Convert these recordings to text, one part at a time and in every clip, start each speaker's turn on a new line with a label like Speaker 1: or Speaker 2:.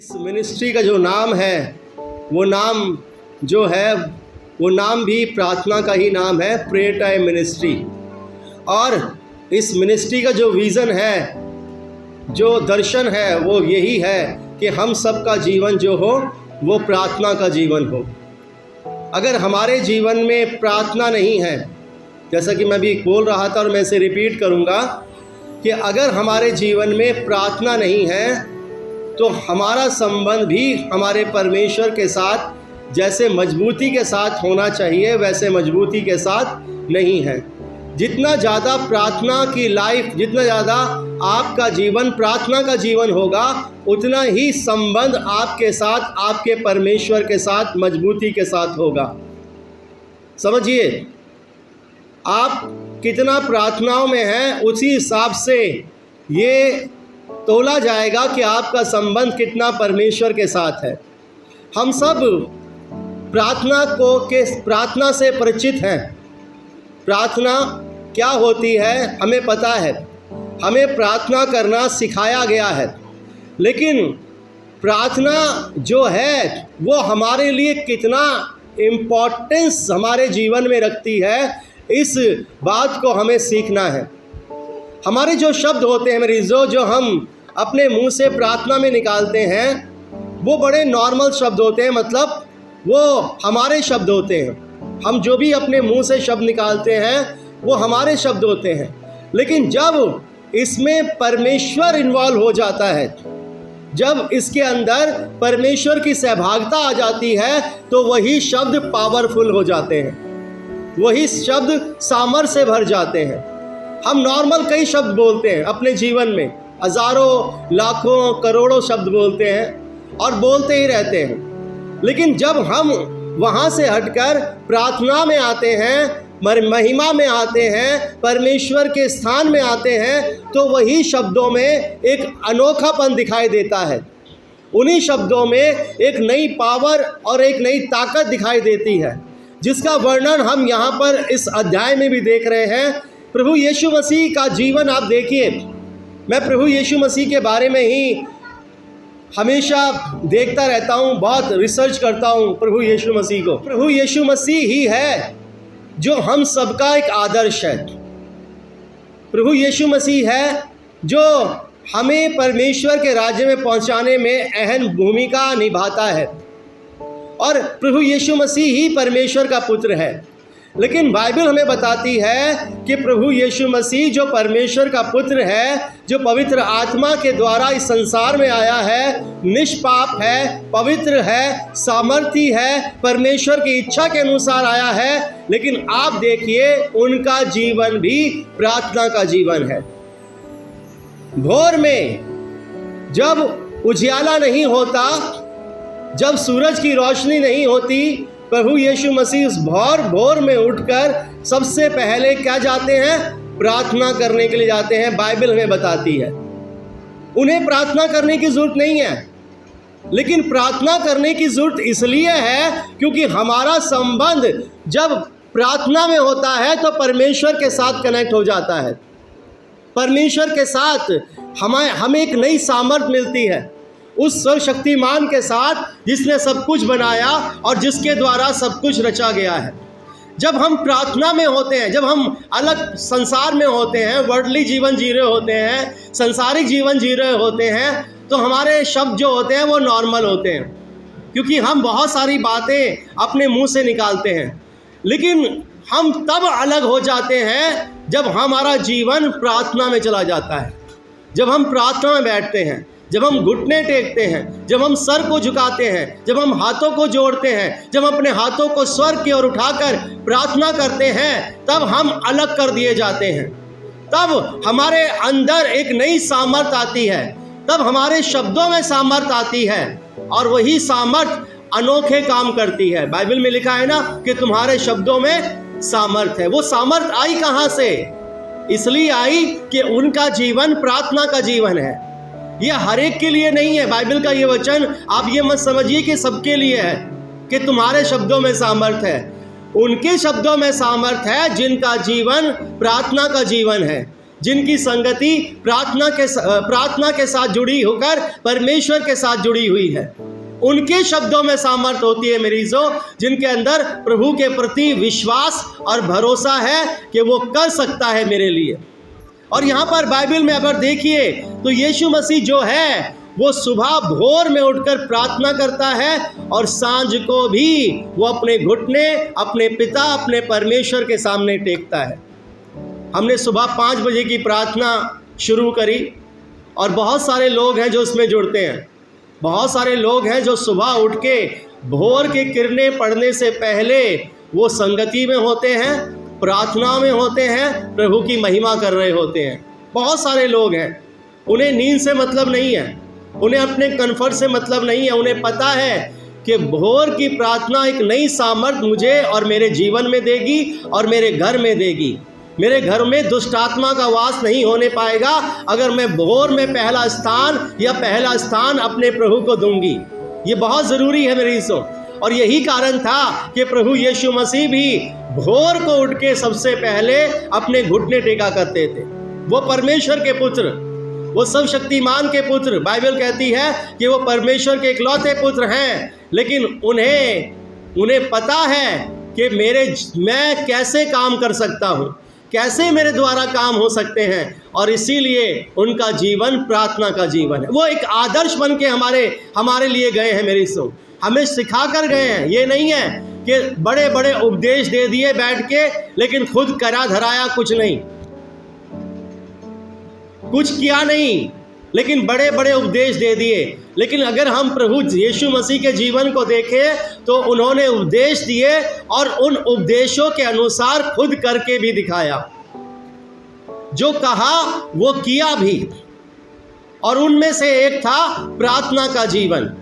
Speaker 1: इस मिनिस्ट्री का जो नाम है वो नाम जो है वो नाम भी प्रार्थना का ही नाम है, प्रेयर टाइम मिनिस्ट्री। और इस मिनिस्ट्री का जो विज़न है, जो दर्शन है, वो यही है कि हम सब का जीवन जो हो वो प्रार्थना का जीवन हो। अगर हमारे जीवन में प्रार्थना नहीं है, जैसा कि मैं भी बोल रहा था और मैं इसे रिपीट करूँगा कि अगर हमारे जीवन में प्रार्थना नहीं है तो हमारा संबंध भी हमारे परमेश्वर के साथ जैसे मजबूती के साथ होना चाहिए वैसे मजबूती के साथ नहीं है। जितना ज़्यादा प्रार्थना की लाइफ, जितना ज़्यादा आपका जीवन प्रार्थना का जीवन होगा, उतना ही संबंध आपके साथ, आपके परमेश्वर के साथ मजबूती के साथ होगा। समझिए, आप कितना प्रार्थनाओं में हैं, उसी हिसाब से ये तोला जाएगा कि आपका संबंध कितना परमेश्वर के साथ है। हम सब प्रार्थना से परिचित हैं। प्रार्थना क्या होती है हमें पता है, हमें प्रार्थना करना सिखाया गया है। लेकिन प्रार्थना जो है वो हमारे लिए कितना इम्पोर्टेंस हमारे जीवन में रखती है, इस बात को हमें सीखना है। हमारे जो शब्द होते हैं, मेरी जो हम अपने मुंह से प्रार्थना में निकालते हैं, वो बड़े नॉर्मल शब्द होते हैं, मतलब वो हमारे शब्द होते हैं। हम जो भी अपने मुंह से शब्द निकालते हैं वो हमारे शब्द होते हैं। लेकिन जब इसमें परमेश्वर इन्वॉल्व हो जाता है, जब इसके अंदर परमेश्वर की सहभागिता आ जाती है, तो वही शब्द पावरफुल हो जाते हैं, वही शब्द सामर्थ्य से भर जाते हैं। हम नॉर्मल कई शब्द बोलते हैं अपने जीवन में, हज़ारों लाखों करोड़ों शब्द बोलते हैं और बोलते ही रहते हैं। लेकिन जब हम वहाँ से हटकर प्रार्थना में आते हैं, महिमा में आते हैं, परमेश्वर के स्थान में आते हैं, तो वही शब्दों में एक अनोखापन दिखाई देता है। उन्हीं शब्दों में एक नई पावर और एक नई ताकत दिखाई देती है, जिसका वर्णन हम यहाँ पर इस अध्याय में भी देख रहे हैं। प्रभु यीशु मसीह का जीवन आप देखिए। मैं प्रभु यीशु मसीह के बारे में ही हमेशा देखता रहता हूँ, बहुत रिसर्च करता हूँ प्रभु यीशु मसीह को। प्रभु यीशु मसीह ही है जो हम सबका एक आदर्श है। प्रभु यीशु मसीह है जो हमें परमेश्वर के राज्य में पहुंचाने में अहम भूमिका निभाता है, और प्रभु यीशु मसीह ही परमेश्वर का पुत्र है। लेकिन बाइबल हमें बताती है कि प्रभु यीशु मसीह जो परमेश्वर का पुत्र है, जो पवित्र आत्मा के द्वारा इस संसार में आया है, निष्पाप है, पवित्र है, सामर्थी है, परमेश्वर की इच्छा के अनुसार आया है। लेकिन आप देखिए, उनका जीवन भी प्रार्थना का जीवन है। भोर में जब उजियाला नहीं होता, जब सूरज की रोशनी नहीं होती, प्रभु यीशु मसीह उस भोर में उठकर सबसे पहले क्या जाते हैं? प्रार्थना करने के लिए जाते हैं। बाइबल हमें बताती है उन्हें प्रार्थना करने की ज़रूरत नहीं है, लेकिन प्रार्थना करने की ज़रूरत इसलिए है क्योंकि हमारा संबंध जब प्रार्थना में होता है तो परमेश्वर के साथ कनेक्ट हो जाता है। परमेश्वर के साथ हमें एक नई सामर्थ मिलती है, उस सर्वशक्तिमान के साथ जिसने सब कुछ बनाया और जिसके द्वारा सब कुछ रचा गया है। जब हम प्रार्थना में होते हैं, जब हम अलग संसार में होते हैं, वर्ldly जीवन जी रहे होते हैं, संसारिक जीवन जी रहे होते हैं, तो हमारे शब्द जो होते हैं वो नॉर्मल होते हैं, क्योंकि हम बहुत सारी बातें अपने मुंह से निकालते हैं। लेकिन हम तब अलग हो जाते हैं जब हमारा जीवन प्रार्थना में चला जाता है, जब हम प्रार्थना में बैठते हैं, जब हम घुटने टेकते हैं, जब हम सर को झुकाते हैं, जब हम हाथों को जोड़ते हैं, जब अपने हाथों को स्वर्ग की ओर उठाकर प्रार्थना करते हैं, तब हम अलग कर दिए जाते हैं। तब हमारे अंदर एक नई सामर्थ आती है, तब हमारे शब्दों में सामर्थ आती है, और वही सामर्थ अनोखे काम करती है। बाइबल में लिखा है ना कि तुम्हारे शब्दों में सामर्थ है। वो सामर्थ आई कहाँ से? इसलिए आई कि उनका जीवन प्रार्थना का जीवन है। ये हर एक के लिए नहीं है। बाइबल का ये वचन आप ये मत समझिए कि सबके लिए है कि तुम्हारे शब्दों में सामर्थ है। उनके शब्दों में सामर्थ है जिनका जीवन प्रार्थना का जीवन है, जिनकी संगति प्रार्थना के साथ जुड़ी होकर परमेश्वर के साथ जुड़ी हुई है। उनके शब्दों में सामर्थ्य होती है मरीजों, जिनके अंदर प्रभु के प्रति विश्वास और भरोसा है कि वो कर सकता है मेरे लिए। और यहाँ पर बाइबल में अगर देखिए तो यीशु मसीह जो है वो सुबह भोर में उठकर प्रार्थना करता है और सांझ को भी वो अपने घुटने अपने पिता अपने परमेश्वर के सामने टेकता है। हमने सुबह 5 बजे की प्रार्थना शुरू करी और बहुत सारे लोग हैं जो उसमें जुड़ते हैं। बहुत सारे लोग हैं जो सुबह उठ के भोर के किरणें पड़ने से पहले वो संगति में होते हैं, प्रार्थना में होते हैं, प्रभु की महिमा कर रहे होते हैं। बहुत सारे लोग हैं, उन्हें नींद से मतलब नहीं है, उन्हें अपने कंफर्ट से मतलब नहीं है। उन्हें पता है कि भोर की प्रार्थना एक नई सामर्थ्य मुझे और मेरे जीवन में देगी और मेरे घर में देगी। मेरे घर में दुष्ट आत्मा का वास नहीं होने पाएगा अगर मैं भोर में पहला स्थान अपने प्रभु को दूंगी। ये बहुत ज़रूरी है मेरे हिस्सों। और यही कारण था कि प्रभु यीशु मसीह भी भोर को उठ के सबसे पहले अपने घुटने टेका करते थे। वो परमेश्वर के पुत्र, वो सर्वशक्तिमान के पुत्र, बाइबल कहती है कि वो परमेश्वर के इकलौते पुत्र हैं, लेकिन उन्हें पता है कि मैं कैसे काम कर सकता हूँ, कैसे मेरे द्वारा काम हो सकते हैं, और इसीलिए उनका जीवन प्रार्थना का जीवन है। वो एक आदर्श बन के हमारे लिए गए हैं मेरी सो, हमें सिखा कर गए हैं। ये नहीं है कि बड़े बड़े उपदेश दे दिए बैठ के, लेकिन खुद करा धराया कुछ नहीं, कुछ किया नहीं, लेकिन बड़े बड़े उपदेश दे दिए। लेकिन अगर हम प्रभु यीशु मसीह के जीवन को देखें तो उन्होंने उपदेश दिए और उन उपदेशों के अनुसार खुद करके भी दिखाया, जो कहा वो किया भी। और उनमें से एक था प्रार्थना का जीवन।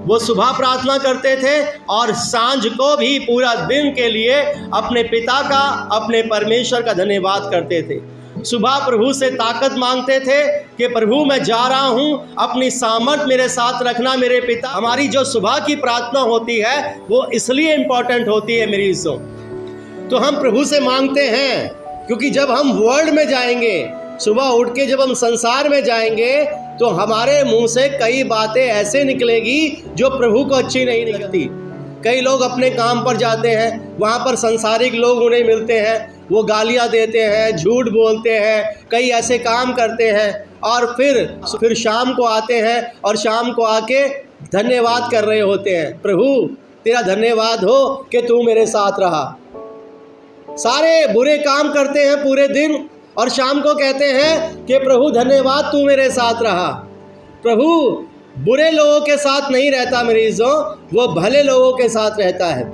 Speaker 1: वो सुबह प्रार्थना करते थे और सांझ को भी पूरा दिन के लिए अपने पिता का, अपने परमेश्वर का धन्यवाद करते थे। सुबह प्रभु से ताकत मांगते थे कि प्रभु मैं जा रहा हूँ, अपनी सामर्थ मेरे साथ रखना मेरे पिता। हमारी जो सुबह की प्रार्थना होती है वो इसलिए इम्पोर्टेंट होती है मेरी इज्जों। तो हम प्रभु से मांगते हैं क्योंकि जब हम वर्ल्ड में जाएंगे, सुबह उठ के जब हम संसार में जाएंगे तो हमारे मुंह से कई बातें ऐसे निकलेगी जो प्रभु को अच्छी नहीं लगती। कई लोग अपने काम पर जाते हैं, वहाँ पर संसारिक लोग उन्हें मिलते हैं, वो गालियाँ देते हैं, झूठ बोलते हैं, कई ऐसे काम करते हैं, और फिर शाम को आते हैं और शाम को आके धन्यवाद कर रहे होते हैं, प्रभु तेरा धन्यवाद हो कि तू मेरे साथ रहा। सारे बुरे काम करते हैं पूरे दिन और शाम को कहते हैं कि प्रभु धन्यवाद तू मेरे साथ रहा। प्रभु बुरे लोगों के साथ नहीं रहता मरीजों, वो भले लोगों के साथ रहता है।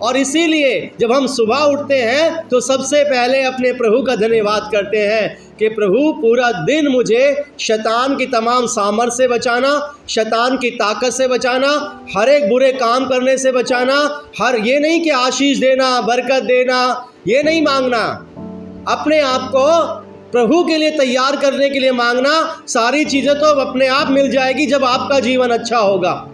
Speaker 1: और इसीलिए जब हम सुबह उठते हैं तो सबसे पहले अपने प्रभु का धन्यवाद करते हैं कि प्रभु पूरा दिन मुझे शैतान की तमाम सामर्थ्य से बचाना, शैतान की ताकत से बचाना, हर एक बुरे काम करने से बचाना। ये नहीं कि आशीष देना, बरकत देना, ये नहीं मांगना, अपने आप को प्रभु के लिए तैयार करने के लिए मांगना। सारी चीज़ें तो अपने आप मिल जाएगी जब आपका जीवन अच्छा होगा,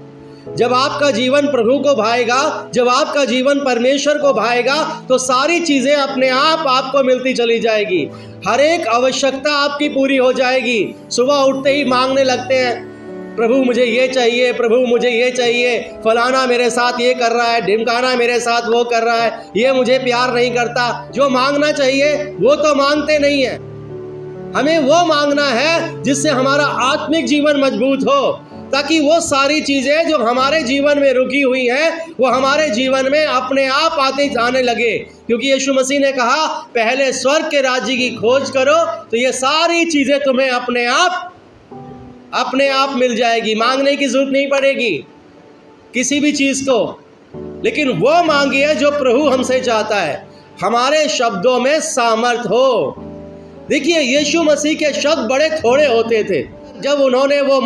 Speaker 1: जब आपका जीवन प्रभु को भाएगा, जब आपका जीवन परमेश्वर को भाएगा तो सारी चीज़ें अपने आप आपको मिलती चली जाएगी। हर एक आवश्यकता आपकी पूरी हो जाएगी। सुबह उठते ही मांगने लगते हैं, प्रभु मुझे ये चाहिए, प्रभु मुझे ये चाहिए, फलाना मेरे साथ ये कर रहा है, ढिमकाना मेरे साथ वो कर रहा है, ये मुझे प्यार नहीं करता। जो मांगना चाहिए वो तो मांगते नहीं है। हमें वो मांगना है जिससे हमारा आत्मिक जीवन मजबूत हो, ताकि वो सारी चीज़ें जो हमारे जीवन में रुकी हुई हैं वो हमारे जीवन में अपने आप आने लगे। क्योंकि यीशु मसीह ने कहा पहले स्वर्ग के राज्य की खोज करो तो ये सारी चीज़ें तुम्हें अपने आप मिल जाएगी। मांगने की जरूरत नहीं पड़ेगी किसी भी चीज़ को, लेकिन वो मांगिए जो प्रभु हमसे चाहता है। हमारे शब्दों में सामर्थ हो। देखिए यीशु मसीह के शब्द बड़े थोड़े होते थे। जब उन्होंने वो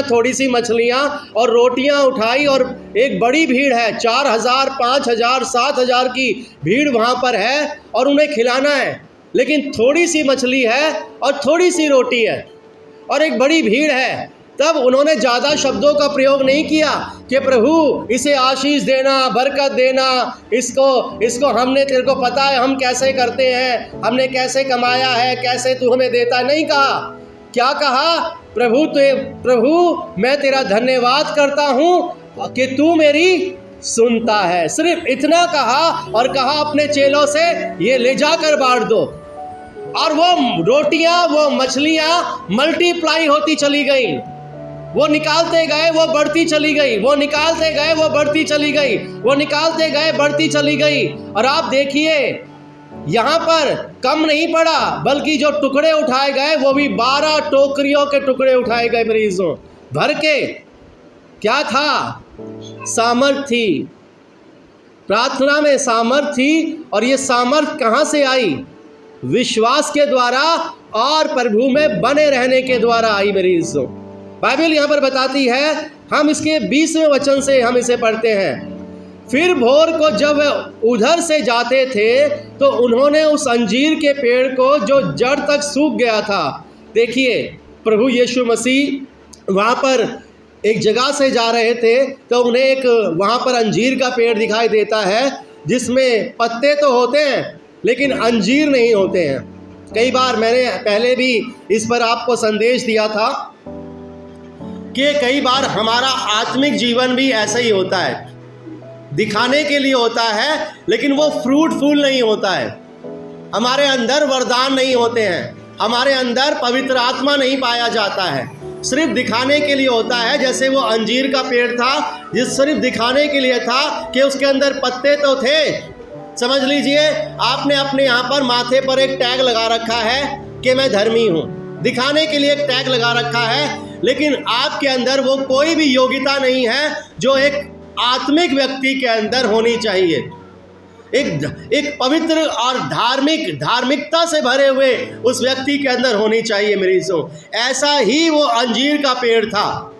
Speaker 1: थोड़ी सी मछलियाँ और रोटियाँ उठाई, और एक बड़ी भीड़ है, 4000, 5000, 7000 की भीड़ वहाँ पर है और उन्हें खिलाना है, लेकिन थोड़ी सी मछली है और थोड़ी सी रोटी है और एक बड़ी भीड़ है। तब उन्होंने ज़्यादा शब्दों का प्रयोग नहीं किया कि प्रभु इसे आशीष देना, बरकत देना, इसको हमने, तेरे को पता है हम कैसे करते हैं, हमने कैसे कमाया है, कैसे तू हमें देता है। नहीं कहा। क्या कहा? प्रभु मैं तेरा धन्यवाद करता हूँ कि तू मेरी सुनता है। सिर्फ इतना कहा और कहा अपने चेलों से ये ले जाकर बांट दो। और वो रोटियां, वो मछलियां मल्टीप्लाई होती चली गई। वो निकालते गए, वो बढ़ती चली गई, वो निकालते गए, वो बढ़ती चली गई, वो निकालते गए, बढ़ती चली गई। और आप देखिए यहाँ पर कम नहीं पड़ा, बल्कि जो टुकड़े उठाए गए वो भी 12 टोकरियों के टुकड़े उठाए गए मरीजों भर के। क्या था? सामर्थ थी। प्रार्थना में सामर्थ थी। और ये सामर्थ कहाँ से आई? विश्वास के द्वारा और प्रभु में बने रहने के द्वारा आई मरीजों। बाइबल यहाँ पर बताती है, हम इसके 20वें वचन से हम इसे पढ़ते हैं। फिर भोर को जब उधर से जाते थे तो उन्होंने उस अंजीर के पेड़ को जो जड़ तक सूख गया था, देखिए प्रभु यीशु मसीह वहाँ पर एक जगह से जा रहे थे तो उन्हें एक वहाँ पर अंजीर का पेड़ दिखाई देता है जिसमें पत्ते तो होते हैं लेकिन अंजीर नहीं होते हैं। कई बार मैंने पहले भी इस पर आपको संदेश दिया था कि कई बार हमारा आत्मिक जीवन भी ऐसा ही होता है, दिखाने के लिए होता है लेकिन वो फ्रूटफुल नहीं होता है। हमारे अंदर वरदान नहीं होते हैं, हमारे अंदर पवित्र आत्मा नहीं पाया जाता है, सिर्फ दिखाने के लिए होता है। जैसे वो अंजीर का पेड़ था जिस सिर्फ दिखाने के लिए था कि उसके अंदर पत्ते तो थे। समझ लीजिए आपने अपने यहाँ पर माथे पर एक टैग लगा रखा है कि मैं धर्मी हूँ, दिखाने के लिए एक टैग लगा रखा है, लेकिन आपके अंदर वो कोई भी योग्यता नहीं है जो एक आत्मिक व्यक्ति के अंदर होनी चाहिए। एक पवित्र और धार्मिकता से भरे हुए उस व्यक्ति के अंदर होनी चाहिए मरीजों। ऐसा ही वो अंजीर का पेड़ था,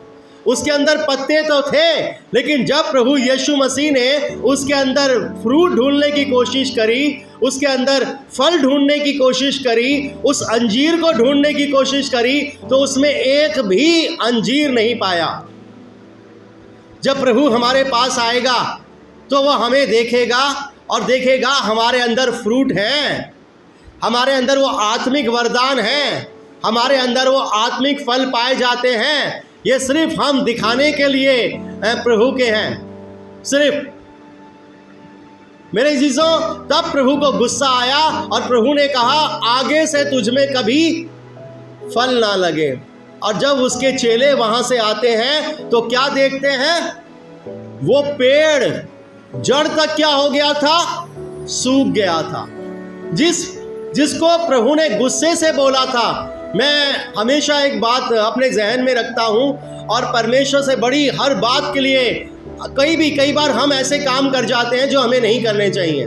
Speaker 1: उसके अंदर पत्ते तो थे लेकिन जब प्रभु यीशु मसीह ने उसके अंदर फ्रूट ढूंढने की कोशिश करी, उसके अंदर फल ढूंढने की कोशिश करी, उस अंजीर को ढूंढने की कोशिश करी तो उसमें एक भी अंजीर नहीं पाया। जब प्रभु हमारे पास आएगा तो वह हमें देखेगा और देखेगा हमारे अंदर फ्रूट है, हमारे अंदर वो आत्मिक वरदान है, हमारे अंदर वो आत्मिक फल पाए जाते हैं। ये सिर्फ हम दिखाने के लिए प्रभु के हैं। सिर्फ मेरे अजीजों, तब प्रभु को गुस्सा आया और प्रभु ने कहा आगे से तुझ में कभी फल ना लगे। और जब उसके चेले वहां से आते हैं तो क्या देखते हैं? वो पेड़ जड़ तक क्या हो गया था? सूख गया था। जिसको प्रभु ने गुस्से से बोला था। मैं हमेशा एक बात अपने जहन में रखता हूँ और परमेश्वर से बड़ी हर बात के लिए कई बार हम ऐसे काम कर जाते हैं जो हमें नहीं करने चाहिए,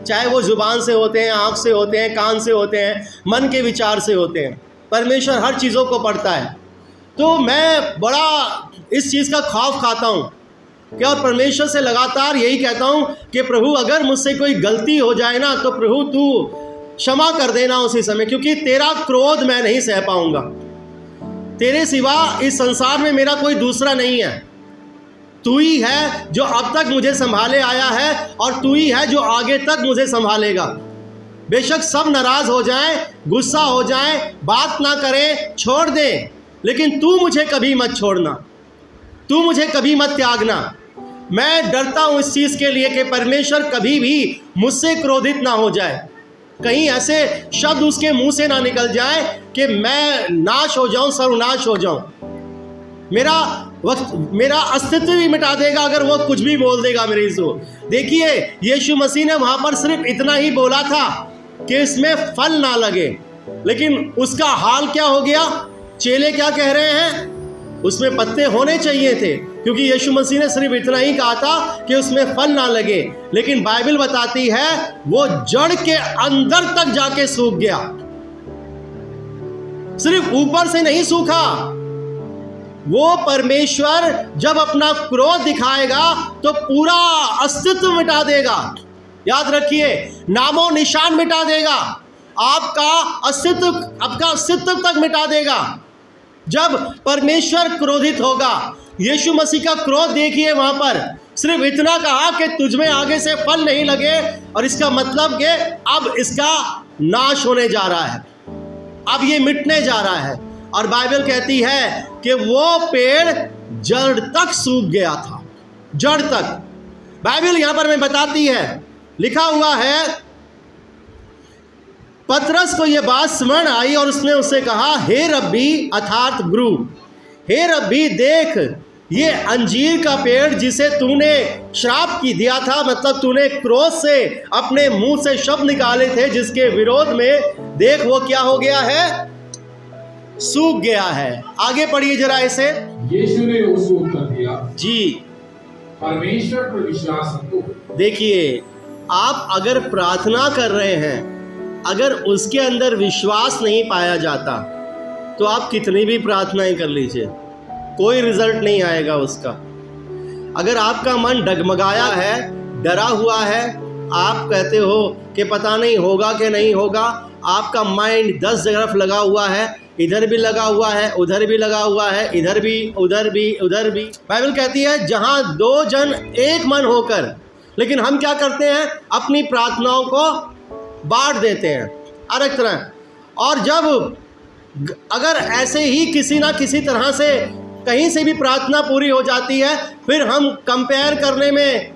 Speaker 1: चाहे वो जुबान से होते हैं, आँख से होते हैं, कान से होते हैं, मन के विचार से होते हैं। परमेश्वर हर चीज़ों को पढ़ता है। तो मैं बड़ा इस चीज़ का खौफ खाता हूँ कि और परमेश्वर से लगातार यही कहता हूँ कि प्रभु अगर मुझसे कोई गलती हो जाए ना तो प्रभु तू क्षमा कर देना उसी समय, क्योंकि तेरा क्रोध मैं नहीं सह पाऊंगा। तेरे सिवा इस संसार में मेरा कोई दूसरा नहीं है। तू ही है जो अब तक मुझे संभाले आया है और तू ही है जो आगे तक मुझे संभालेगा। बेशक सब नाराज हो जाएं, गुस्सा हो जाएं, बात ना करें, छोड़ दें, लेकिन तू मुझे कभी मत छोड़ना, तू मुझे कभी मत त्यागना। मैं डरता हूँ इस चीज़ के लिए कि परमेश्वर कभी भी मुझसे क्रोधित ना हो जाए, कहीं ऐसे शब्द उसके मुंह से ना निकल जाए कि मैं नाश हो जाऊं, सर्वनाश हो जाऊं। मेरा अस्तित्व ही मिटा देगा अगर वो कुछ भी बोल देगा मेरे ईसु। देखिए यीशु मसीह ने वहाँ पर सिर्फ इतना ही बोला था कि इसमें फल ना लगे, लेकिन उसका हाल क्या हो गया? चेले क्या कह रहे हैं? उसमें पत्ते होने चाहिए थे, क्योंकि यीशु मसीह ने सिर्फ इतना ही कहा था कि उसमें फल ना लगे, लेकिन बाइबल बताती है वो जड़ के अंदर तक जाके सूख गया। सिर्फ ऊपर से नहीं सूखा। वो परमेश्वर जब अपना क्रोध दिखाएगा तो पूरा अस्तित्व मिटा देगा। याद रखिए, नामो निशान मिटा देगा, आपका अस्तित्व तक मिटा देगा। जब परमेश्वर क्रोधित होगा, यीशु मसीह का क्रोध देखिए, वहां पर सिर्फ इतना कहा कि तुझमें आगे से फल नहीं लगे, और इसका मतलब कि अब इसका नाश होने जा रहा है, अब ये मिटने जा रहा है। और बाइबल कहती है कि वो पेड़ जड़ तक सूख गया था, जड़ तक। बाइबल यहां पर हमें बताती है, लिखा हुआ है, पतरस को यह बात स्मरण आई और उसने उससे कहा, हे रब्बी अर्थात गुरु, हे रब्बी देख, ये अंजीर का पेड़ जिसे तूने श्राप की दिया था, मतलब तूने क्रोध से अपने मुंह से शब्द निकाले थे जिसके विरोध में, देख वो क्या हो गया है, सूख गया है। आगे पढ़िए जरा इसे।
Speaker 2: यीशु ने उसको उत्तर दिया,
Speaker 1: जी,
Speaker 2: परमेश्वर पर विश्वास रखो।
Speaker 1: देखिए, आप अगर प्रार्थना कर रहे हैं, अगर उसके अंदर विश्वास नहीं पाया जाता तो आप कितनी भी प्रार्थनाएं कर लीजिए, कोई रिजल्ट नहीं आएगा उसका। अगर आपका मन डगमगाया है, डरा हुआ है, आप कहते हो कि पता नहीं होगा कि नहीं होगा, आपका माइंड 10 जगह लगा हुआ है, इधर भी लगा हुआ है, उधर भी लगा हुआ है, इधर भी, उधर भी, उधर भी। बाइबल कहती है जहां 2 जन एक मन होकर, लेकिन हम क्या करते हैं, अपनी प्रार्थनाओं को बांट देते हैं अलग तरह। और जब अगर ऐसे ही किसी ना किसी तरह से कहीं से भी प्रार्थना पूरी हो जाती है, फिर हम कंपेयर करने में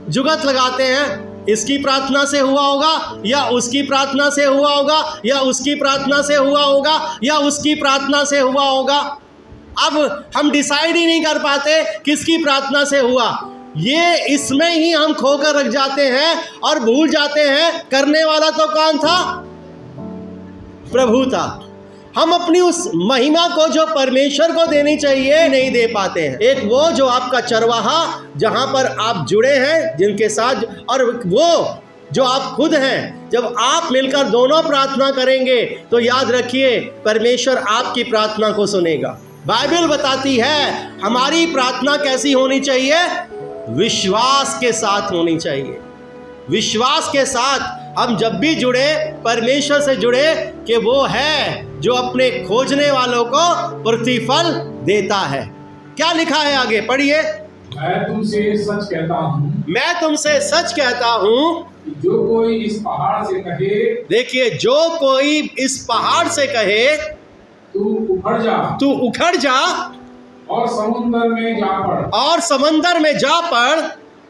Speaker 1: जुगत लगाते हैं, इसकी प्रार्थना से हुआ होगा या उसकी प्रार्थना से हुआ होगा या उसकी प्रार्थना से हुआ होगा या उसकी प्रार्थना से हुआ होगा। अब हम डिसाइड ही नहीं कर पाते किसकी प्रार्थना से हुआ, ये इसमें ही हम खोकर रख जाते हैं और भूल जाते हैं करने वाला तो कौन था, प्रभु था। हम अपनी उस महिमा को जो परमेश्वर को देनी चाहिए नहीं दे पाते हैं। एक वो जो आपका चरवाहा जहां पर आप जुड़े हैं जिनके साथ, और वो जो आप खुद हैं, जब आप मिलकर दोनों प्रार्थना करेंगे तो याद रखिए परमेश्वर आपकी प्रार्थना को सुनेगा। बाइबल बताती है हमारी प्रार्थना कैसी होनी चाहिए, विश्वास के साथ होनी चाहिए। विश्वास के साथ हम जब भी जुड़े, परमेश्वर से जुड़े कि वो है जो अपने खोजने वालों को प्रतिफल देता है। क्या लिखा है आगे पढ़िए।
Speaker 2: मैं तुमसे सच कहता हूँ,
Speaker 1: मैं तुमसे सच कहता हूँ,
Speaker 2: जो कोई इस पहाड़ से कहे,
Speaker 1: देखिए, जो कोई इस पहाड़ से कहे
Speaker 2: तू उखड़ जा,
Speaker 1: तू उखड़ जा
Speaker 2: और समुद्र में जा पड़,
Speaker 1: और समंदर में जा पड़,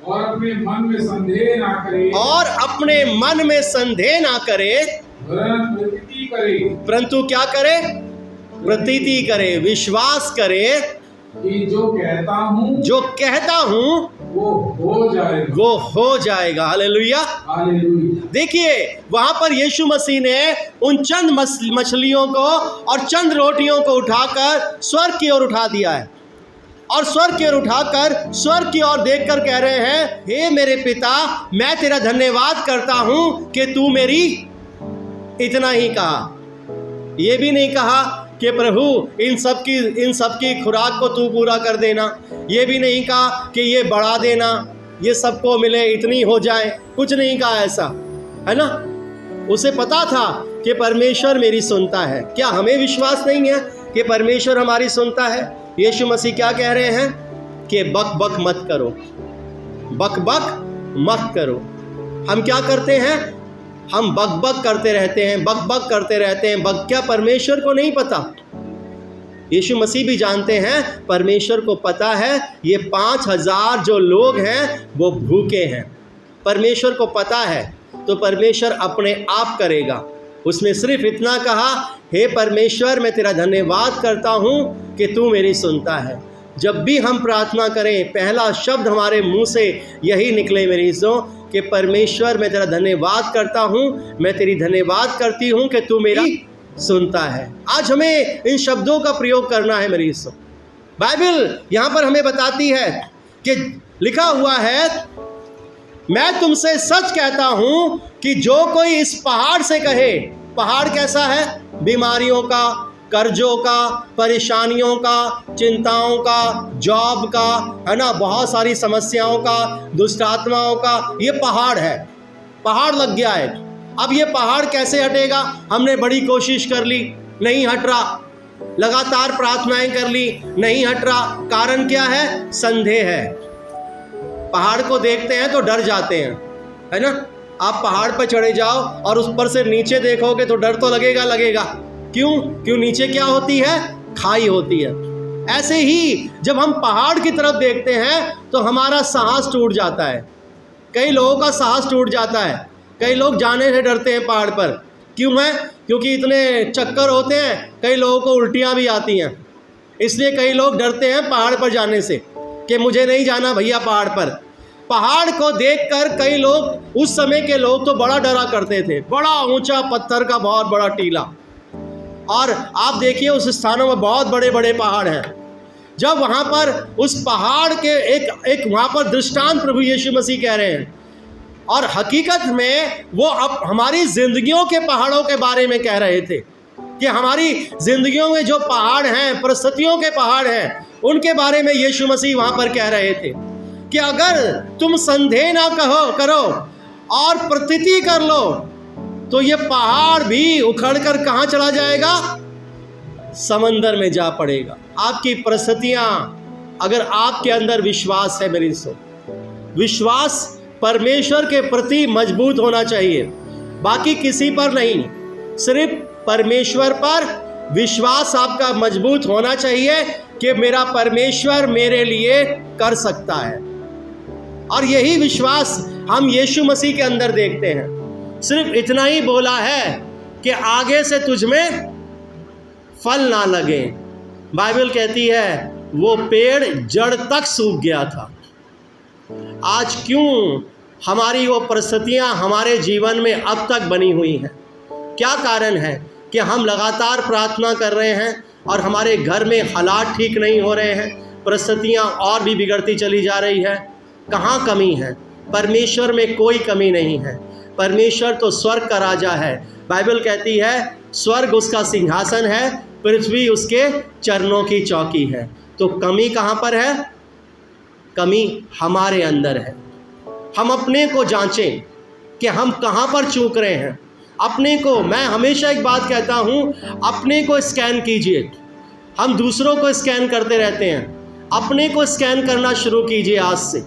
Speaker 2: और अपने मन में संदेह ना करे,
Speaker 1: और अपने मन में संदेह ना करे,
Speaker 2: प्रतीति करे,
Speaker 1: परंतु क्या करे, प्रतीति करे, विश्वास करे
Speaker 2: कि जो कहता हूँ,
Speaker 1: जो कहता हूँ
Speaker 2: वो हो जाएगा,
Speaker 1: वो हो जाएगा। Hallelujah,
Speaker 2: hallelujah.
Speaker 1: देखिए, वहां पर यीशु मसीह ने उन चंद मछलियों को और चंद रोटियों को उठाकर स्वर्ग की ओर उठा दिया है, और स्वर्ग की ओर उठाकर स्वर्ग की ओर देखकर कह रहे हैं, हे मेरे पिता, मैं तेरा धन्यवाद करता हूं कि तू मेरी, इतना ही कहा, ये भी नहीं कहा कि प्रभु इन सब की खुराक को तू पूरा कर देना, ये भी नहीं कहा कि ये बढ़ा देना, ये सबको मिले, इतनी हो जाए, कुछ नहीं कहा ऐसा, है ना। उसे पता था कि परमेश्वर मेरी सुनता है। क्या हमें विश्वास नहीं है कि परमेश्वर हमारी सुनता है? यीशु मसीह क्या कह रहे हैं कि बक बक मत करो, बक बक मत करो। हम क्या करते हैं, हम बक बक करते रहते हैं, बक बक करते रहते हैं। बक क्या परमेश्वर को नहीं पता? यीशु मसीह भी जानते हैं, परमेश्वर को पता है ये 5000 जो लोग हैं वो भूखे हैं, परमेश्वर को पता है, तो परमेश्वर अपने आप करेगा। उसने सिर्फ इतना कहा, हे परमेश्वर, मैं तेरा धन्यवाद करता हूँ कि तू मेरी सुनता है। जब भी हम प्रार्थना करें, पहला शब्द हमारे मुंह से यही निकले मेरी इज्जों कि परमेश्वर, मैं तेरा धन्यवाद करता हूँ, मैं तेरी धन्यवाद करती हूँ कि तू मेरी सुनता है। आज हमें इन शब्दों का प्रयोग करना है मेरी इज्जों। बाइबल यहाँ पर हमें बताती है कि लिखा हुआ है, मैं तुमसे सच कहता हूँ कि जो कोई इस पहाड़ से कहे, पहाड़ कैसा है? बीमारियों का, कर्जों का, परेशानियों का, चिंताओं का, जॉब का, है ना, बहुत सारी समस्याओं का, दुष्ट आत्माओं का, ये पहाड़ है, पहाड़ लग गया है। अब ये पहाड़ कैसे हटेगा? हमने बड़ी कोशिश कर ली, नहीं हट रहा, लगातार प्रार्थनाएं कर ली, नहीं हट रहा। कारण क्या है? संदेह है। पहाड़ को देखते हैं तो डर जाते हैं, है ना। आप पहाड़ पर चढ़े जाओ और उस पर से नीचे देखोगे तो डर तो लगेगा। क्यों नीचे क्या होती है? खाई होती है। ऐसे ही जब हम पहाड़ की तरफ देखते हैं तो हमारा साहस टूट जाता है। कई लोगों का साहस टूट जाता है। कई लोग जाने से डरते हैं पहाड़ पर। क्यों है? क्योंकि इतने चक्कर होते हैं, कई लोगों को उल्टियाँ भी आती हैं। इसलिए कई लोग डरते हैं पहाड़ पर जाने से कि मुझे नहीं जाना भैया पहाड़ पर। पहाड़ को देखकर कई लोग, उस समय के लोग तो बड़ा डरा करते थे। बड़ा ऊंचा पत्थर का बहुत बड़ा टीला, और आप देखिए उस स्थानों में बहुत बड़े बड़े पहाड़ हैं। जब वहाँ पर उस पहाड़ के एक वहाँ पर दृष्टांत प्रभु यीशु मसीह कह रहे हैं, और हकीकत में वो अब हमारी ज़िंदगियों के पहाड़ों के बारे में कह रहे थे कि हमारी ज़िंदगियों में जो पहाड़ हैं, परिस्थितियों के पहाड़ हैं, उनके बारे में यीशु मसीह वहाँ पर कह रहे थे कि अगर तुम संदेह ना करो और प्रतीति कर लो तो ये पहाड़ भी उखड़कर कहाँ चला जाएगा? समंदर में जा पड़ेगा। आपकी परिस्थितियाँ, अगर आपके अंदर विश्वास है, मेरी विश्वास परमेश्वर के प्रति मजबूत होना चाहिए, बाकी किसी पर नहीं, सिर्फ परमेश्वर पर विश्वास आपका मजबूत होना चाहिए कि मेरा परमेश्वर मेरे लिए कर सकता है। और यही विश्वास हम यीशु मसीह के अंदर देखते हैं। सिर्फ इतना ही बोला है कि आगे से तुझ में फल ना लगे। बाइबल कहती है वो पेड़ जड़ तक सूख गया था। आज क्यों हमारी वो परिस्थितियां हमारे जीवन में अब तक बनी हुई हैं? क्या कारण है कि हम लगातार प्रार्थना कर रहे हैं और हमारे घर में हालात ठीक नहीं हो रहे हैं, परिस्थितियां और भी बिगड़ती चली जा रही है? कहाँ कमी है? परमेश्वर में कोई कमी नहीं है। परमेश्वर तो स्वर्ग का राजा है। बाइबल कहती है स्वर्ग उसका सिंहासन है, पृथ्वी उसके चरणों की चौकी है। तो कमी कहाँ पर है? कमी हमारे अंदर है। हम अपने को जांचें कि हम कहाँ पर चूक रहे हैं। अपने को, मैं हमेशा एक बात कहता हूँ, अपने को स्कैन कीजिए। हम दूसरों को स्कैन करते रहते हैं, अपने को स्कैन करना शुरू कीजिए आज से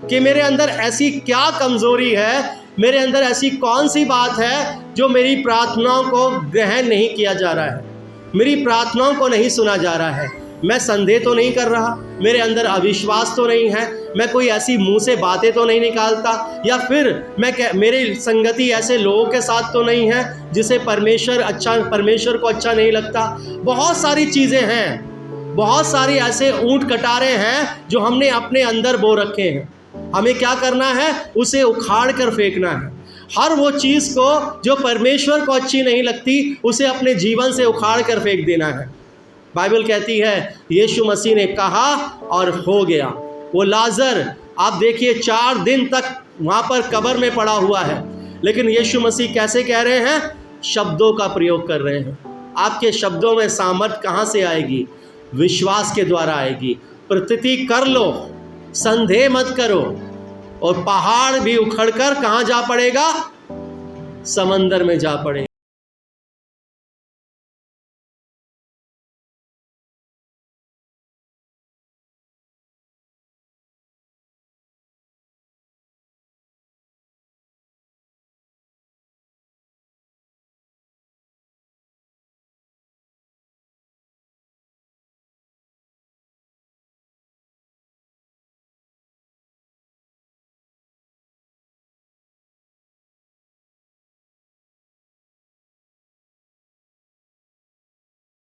Speaker 1: कि मेरे अंदर ऐसी क्या कमज़ोरी है, मेरे अंदर ऐसी कौन सी बात है जो मेरी प्रार्थनाओं को ग्रहण नहीं किया जा रहा है, मेरी प्रार्थनाओं को नहीं सुना जा रहा है। मैं संदेह तो नहीं कर रहा, मेरे अंदर अविश्वास तो नहीं है, मैं कोई ऐसी मुंह से बातें तो नहीं निकालता, या फिर मेरी संगति ऐसे लोगों के साथ तो नहीं है जिसे परमेश्वर को अच्छा नहीं लगता। बहुत सारी चीज़ें हैं, बहुत सारी ऐसे ऊंट कटारे हैं जो हमने अपने अंदर बो रखे हैं। हमें क्या करना है? उसे उखाड़ कर फेंकना है। हर वो चीज़ को जो परमेश्वर को अच्छी नहीं लगती उसे अपने जीवन से उखाड़ कर फेंक देना है। बाइबल कहती है यीशु मसीह ने कहा और हो गया। वो लाजर, आप देखिए 4 दिन तक वहाँ पर कब्र में पड़ा हुआ है, लेकिन यीशु मसीह कैसे कह रहे हैं? शब्दों का प्रयोग कर रहे हैं। आपके शब्दों में सामर्थ कहाँ से आएगी? विश्वास के द्वारा आएगी। प्रतीति कर लो, संदेह मत करो, और पहाड़ भी उखड़कर कहाँ जा पड़ेगा? समंदर में जा पड़ेगा।